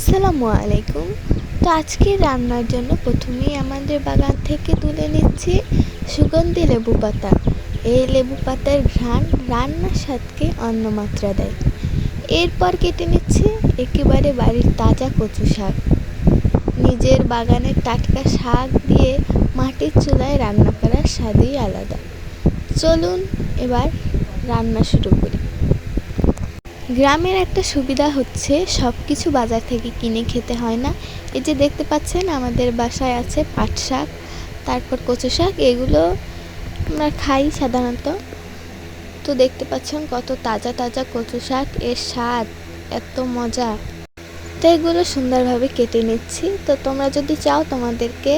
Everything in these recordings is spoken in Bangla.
আসসালামু আলাইকুম। তো আজকে রান্নার জন্য প্রথমেই আমাদের বাগান থেকে তুলে নিচ্ছি সুগন্ধি লেবু পাতা। এই লেবু পাতার ঘ্রাণ রান্নার স্বাদকে অন্য মাত্রা দেয়। এরপর কেটে নিচ্ছি একেবারে বাড়ির তাজা কচু শাক। নিজের বাগানের টাটকা শাক দিয়ে মাটির চুলায় রান্না করার স্বাদই আলাদা। চলুন এবার রান্না শুরু করি। গ্রামের একটা সুবিধা হচ্ছে সব কিছু বাজার থেকে কিনে খেতে হয় না। এই যে দেখতে পাচ্ছেন আমাদের বাসায় আছে পাট শাক, তারপর কচু শাক, এগুলো আমরা খাই সাধারণত। তো দেখতে পাচ্ছেন কত তাজা তাজা কচু শাক, এর স্বাদ এত মজা। তো এগুলো সুন্দরভাবে কেটে নিচ্ছি। তো তোমরা যদি চাও তোমাদেরকে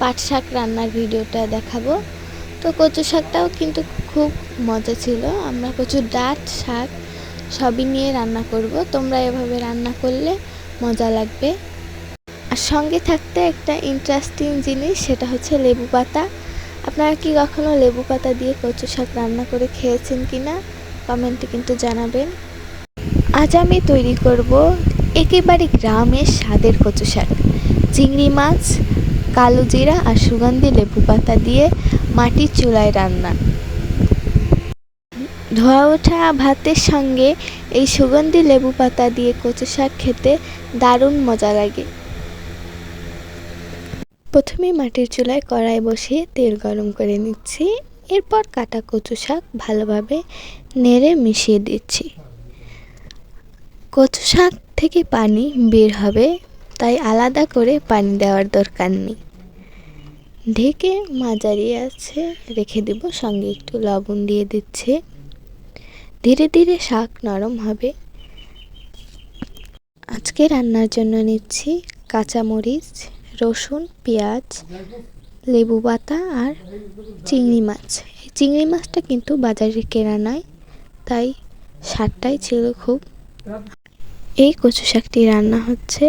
পাট শাক রান্নার ভিডিওটা দেখাবো। তো কচু শাকটাও কিন্তু খুব মজা ছিল। আমরা কচুর ডাঁট, শাক সবই নিয়ে রান্না করব। তোমরা এভাবে রান্না করলে মজা লাগবে। আর সঙ্গে থাকতে একটা ইন্টারেস্টিং জিনিস, সেটা হচ্ছে লেবু পাতা। আপনারা কি কখনো লেবু পাতা দিয়ে কচু শাক রান্না করে খেয়েছেন কি না কমেন্টে কিন্তু জানাবেন। আজ আমি তৈরি করব একেবারে গ্রামের স্বাদের কচু শাক। চিংড়ি মাছ, কালো জিরা আর সুগন্ধি লেবু পাতা দিয়ে মাটির চুলায় রান্না। ধোয়া ওঠা ভাতের সঙ্গে এই সুগন্ধি লেবু পাতা দিয়ে কচু শাক খেতে দারুণ মজা লাগে। প্রথমে মাটির চুলায় কড়াই বসিয়ে তেল গরম করে নিচ্ছি। এরপর কাটা কচু শাক ভালোভাবে নেড়ে মিশিয়ে দিচ্ছি। কচু শাক থেকে পানি বের হবে, তাই আলাদা করে পানি দেওয়ার দরকার নেই। ঢেকে মাঝারি আছে রেখে দেব, সঙ্গে একটু লবণ দিয়ে দিচ্ছি। ধীরে ধীরে শাক নরম হবে। আজকে রান্নার জন্য নিচ্ছি কাঁচামরিচ, রসুন, পেঁয়াজ, লেবু পাতা আর চিংড়ি মাছ। এই চিংড়ি মাছটা কিন্তু বাজারে কেনা নয়, তাই স্বাদটাই ছিল খুব। এই কচু শাকটি রান্না হচ্ছে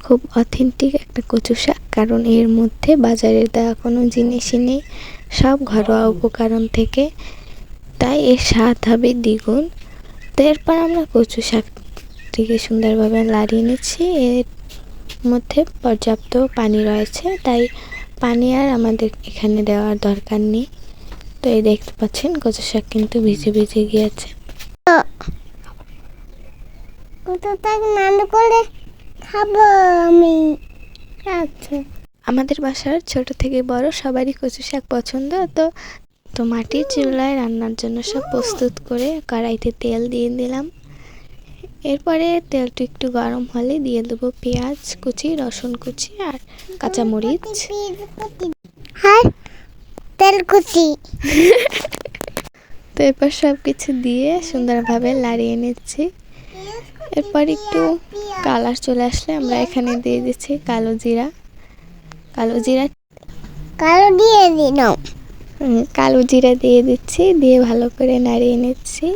খুব অথেন্টিক একটা কচু শাক, কারণ এর মধ্যে বাজারের দেওয়া কোনো জিনিসই নেই, সব ঘরোয়া উপকরণ থেকে, তাই এর স্বাদ হবে দ্বিগুণ। তো এরপর আমরা কচু শাকটিকে সুন্দরভাবে নাড়িয়ে নিচ্ছি। এর মধ্যে পর্যাপ্ত পানি রয়েছে, তাই পানি আর আমাদের এখানে দেওয়ার দরকার নেই। তো এই দেখতে পাচ্ছেন কচু শাক কিন্তু ভিজে ভিজে গিয়েছে। আমাদের বাসার ছোট থেকে বড় সবারই কচু শাক পছন্দ। তো মাটির চুলায় রান্নার জন্য সব প্রস্তুত করে কড়াইতে তেল দিয়ে দিলাম। এরপরে তেলটা একটু গরম হলে দিয়ে দেবো পেঁয়াজ কুচি, রসুন কুচি আর কাঁচামরিচ, তেল কুচি। তো এরপর সব কিছু দিয়ে সুন্দরভাবে নাড়িয়ে নিচ্ছি। এরপর একটু কালার চলে আসলে আমরা এখানে দিয়ে দিচ্ছি কালো জিরা দিয়ে দিচ্ছি। দিয়ে ভালো করে নাড়িয়ে নিচ্ছি।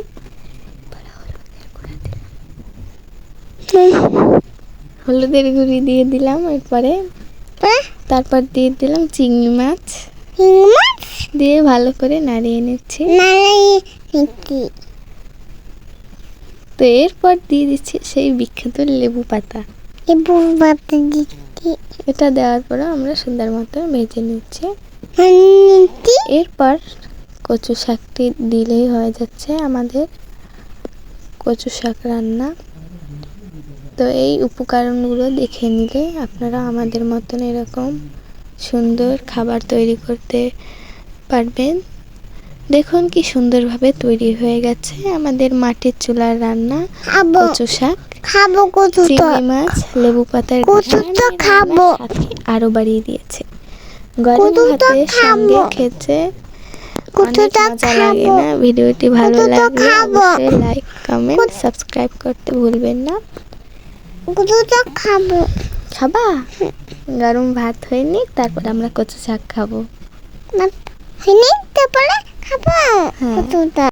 হলুদের গুঁড়ি দিয়ে দিলাম। তারপর দিয়ে দিলাম চিংড়ি মাছ দিয়ে ভালো করে নাড়িয়ে নিচ্ছি। তো এরপর দিয়ে দিচ্ছি সেই বিখ্যাত লেবু পাতা। এটা দেওয়ার পরে আমরা সুন্দর মতো ভেজে নিচ্ছি। এরপর কচু শাকটি দিলেই হয়ে যাচ্ছে আমাদের কচু শাক রান্না। তো এই উপকরণগুলো দেখে নিলে আপনারা আমাদের মতন এরকম সুন্দর খাবার তৈরি করতে পারবেন। দেখুন কি সুন্দরভাবে তৈরি হয়ে গেছে আমাদের মাটির চুলার রান্না কচু শাক, চিংড়ি মাছ, লেবু পাতার আরো বাড়িয়ে দিয়েছে। গরম ভাতের সঙ্গে খেতে অনেক মজা লাগে না? ভিডিওটি ভালো লাগলে অবশ্যই লাইক, কমেন্ট, সাবস্ক্রাইব করতে ভুলবেন না। খাবা? গরম ভাত হয়নি, তারপর আমরা কচু শাক খাবো। হ্যাঁ।